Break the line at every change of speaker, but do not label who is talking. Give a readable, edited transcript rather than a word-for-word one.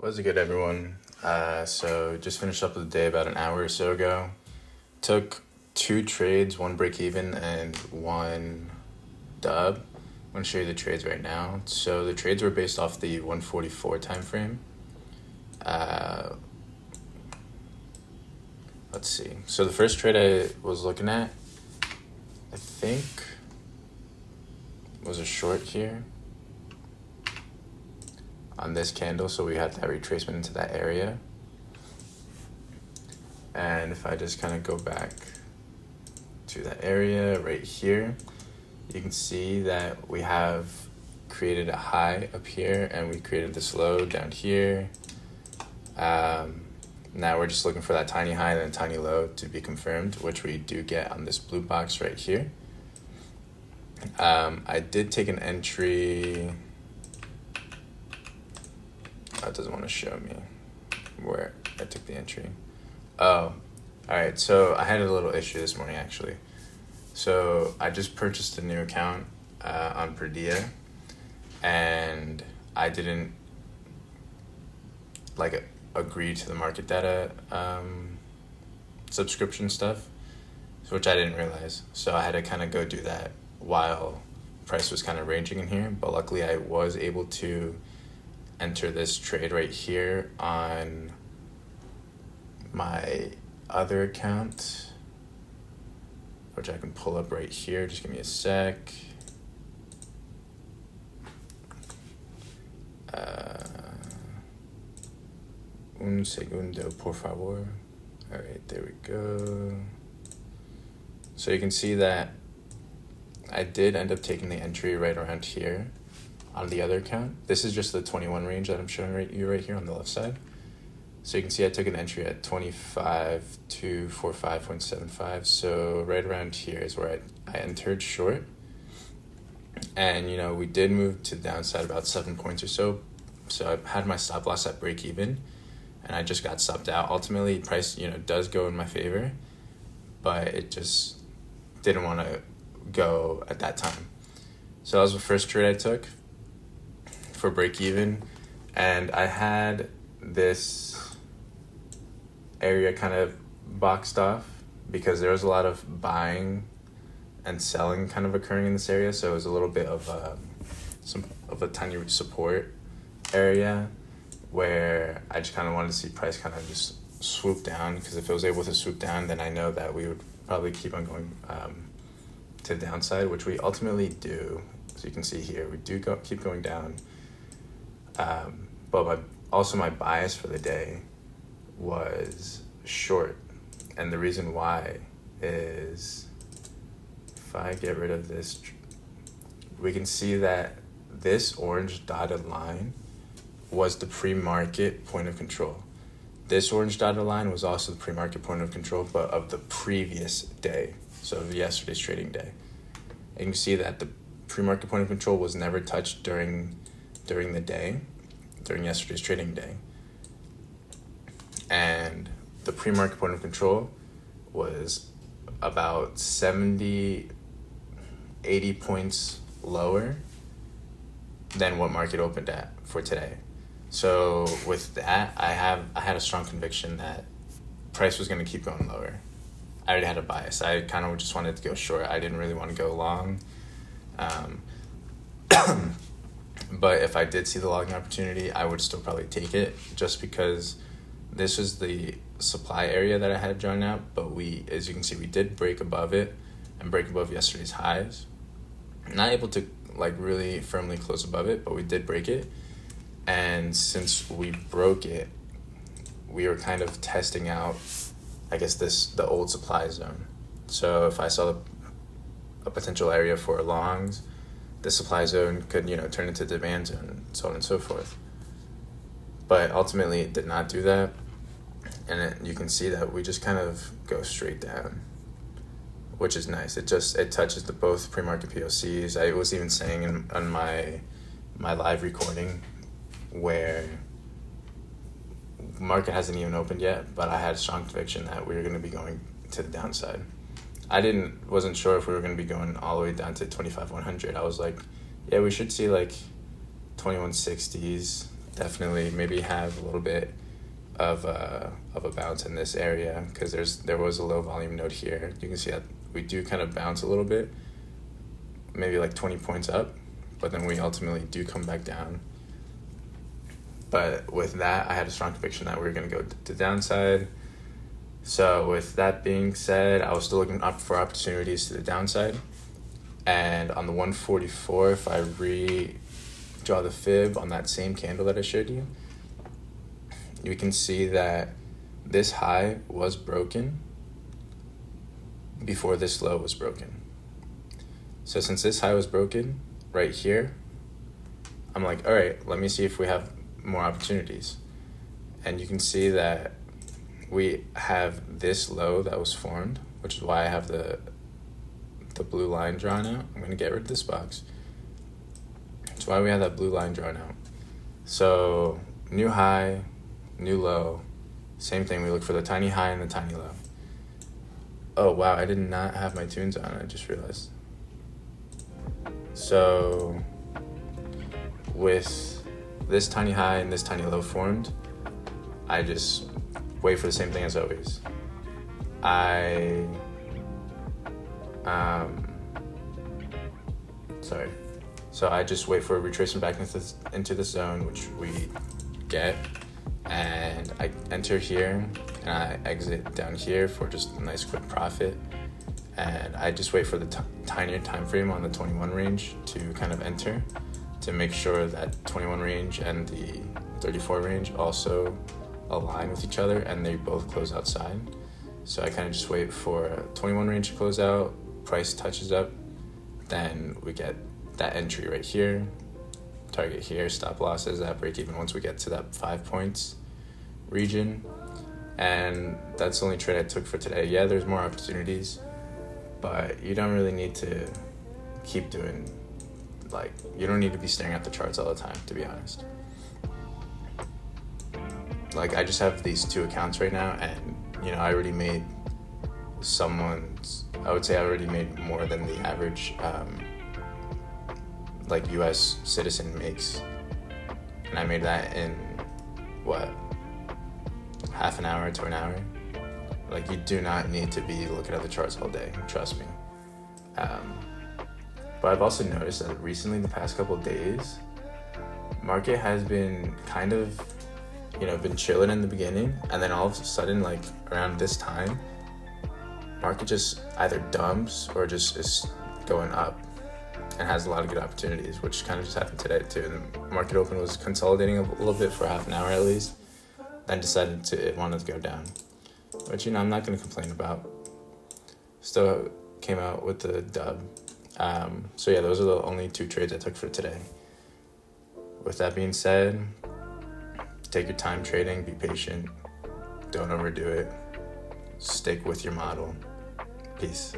What's good, everyone? So just finished up the day about an hour or so ago. Took two trades, one break even and one dub. I'm gonna show you the trades right now. So the trades were based off the 144 time frame. Uh, let's see. So the first trade I was looking at, I think, was a short here on this candle, so we had that retracement into that area. And if I just kind of go back to that area right here, you can see that we have created a high up here and we created this low down here. Now we're just looking for that tiny high and then tiny low to be confirmed, which we do get on this blue box right here. I did take an entry. It doesn't want to show me where I took the entry. Oh, all right. So I had a little issue this morning, actually. So I just purchased a new account on Perdia, and I didn't agree to the market data subscription stuff, which I didn't realize. So I had to kind of go do that while price was kind of ranging in here. But luckily, I was able to enter this trade right here on my other account, which I can pull up right here. Just give me a sec. Un segundo, por favor. All right, there we go. So you can see that I did end up taking the entry right around here on the other account. This is just the 21 range that I'm showing you right here on the left side. So you can see I took an entry at 25 to 45.75. So right around here is where I entered short. And, we did move to the downside about 7 points or so. So I had my stop loss at break even, and I just got stopped out. Ultimately, price, does go in my favor, but it just didn't want to go at that time. So that was the first trade I took for break even, and I had this area kind of boxed off because there was a lot of buying and selling kind of occurring in this area. So it was a little bit of a tiny support area where I just kind of wanted to see price kind of just swoop down, because if it was able to swoop down, then I know that we would probably keep on going to the downside, which we ultimately do. So you can see here, we do keep going down. But my bias for the day was short. And the reason why is, if I get rid of this, we can see that this orange dotted line was the pre-market point of control. This orange dotted line was also the pre-market point of control, but of the previous day, so of yesterday's trading day. And you can see that the pre-market point of control was never touched during the day, during yesterday's trading day. And the pre-market point of control was about 70, 80 points lower than what market opened at for today. So with that, I had a strong conviction that price was going to keep going lower. I already had a bias. I kind of just wanted to go short. I didn't really want to go long. But if I did see the long opportunity, I would still probably take it, just because this is the supply area that I had drawn out. But as you can see, we did break above it and break above yesterday's highs. Not able to really firmly close above it, but we did break it. And since we broke it, we were kind of testing out, I guess, the old supply zone. So if I saw a potential area for longs, the supply zone could, turn into demand zone, so on and so forth. But ultimately, it did not do that. And you can see that we just kind of go straight down, which is nice. It touches both pre-market POCs. I was even saying on my live recording, where market hasn't even opened yet, but I had a strong conviction that we were going to be going to the downside. Wasn't sure if we were going to be going all the way down to 25,100. I was like, yeah, we should see 2160s definitely maybe have a little bit of a bounce in this area, because there was a low volume node here. You can see that we do kind of bounce a little bit, maybe like 20 points up, but then we ultimately do come back down. But with that, I had a strong conviction that we were going to go to downside. So with that being said, I was still looking up for opportunities to the downside. And on the 144, if I redraw the fib on that same candle that I showed you, you can see that this high was broken before this low was broken. So since this high was broken right here, I'm like, all right, let me see if we have more opportunities. And you can see that we have this low that was formed, which is why I have the blue line drawn out. I'm going to get rid of this box. That's why we have that blue line drawn out. So new high, new low, same thing. We look for the tiny high and the tiny low. Oh wow, I did not have my tunes on, I just realized. So with this tiny high and this tiny low formed, I just wait for the same thing as always. So I just wait for a retracement back into the zone, which we get, and I enter here and I exit down here for just a nice quick profit. And I just wait for the tinier time frame on the 21 range to kind of enter, to make sure that 21 range and the 34 range also align with each other and they both close outside. So I kind of just wait for 21 range to close out, price touches up, then we get that entry right here, target here, stop losses at break even once we get to that 5 points region. And that's the only trade I took for today. Yeah, there's more opportunities, but you don't really need to keep doing, like, you don't need to be staring at the charts all the time, to be honest. Like, I just have these two accounts right now, and I already made I would say I already made more than the average like US citizen makes, and I made that in half an hour to an hour. Like, you do not need to be looking at the charts all day, trust me. But I've also noticed that recently, the past couple of days, market has been kind of been chilling in the beginning, and then all of a sudden, like around this time, market just either dumps or just is going up and has a lot of good opportunities, which kind of just happened today too. The market open was consolidating a little bit for half an hour at least, then decided it wanted to go down, which I'm not going to complain about. Still came out with the dub. So yeah, those are the only two trades I took for today. With that being said, take your time trading, be patient, don't overdo it, stick with your model. Peace.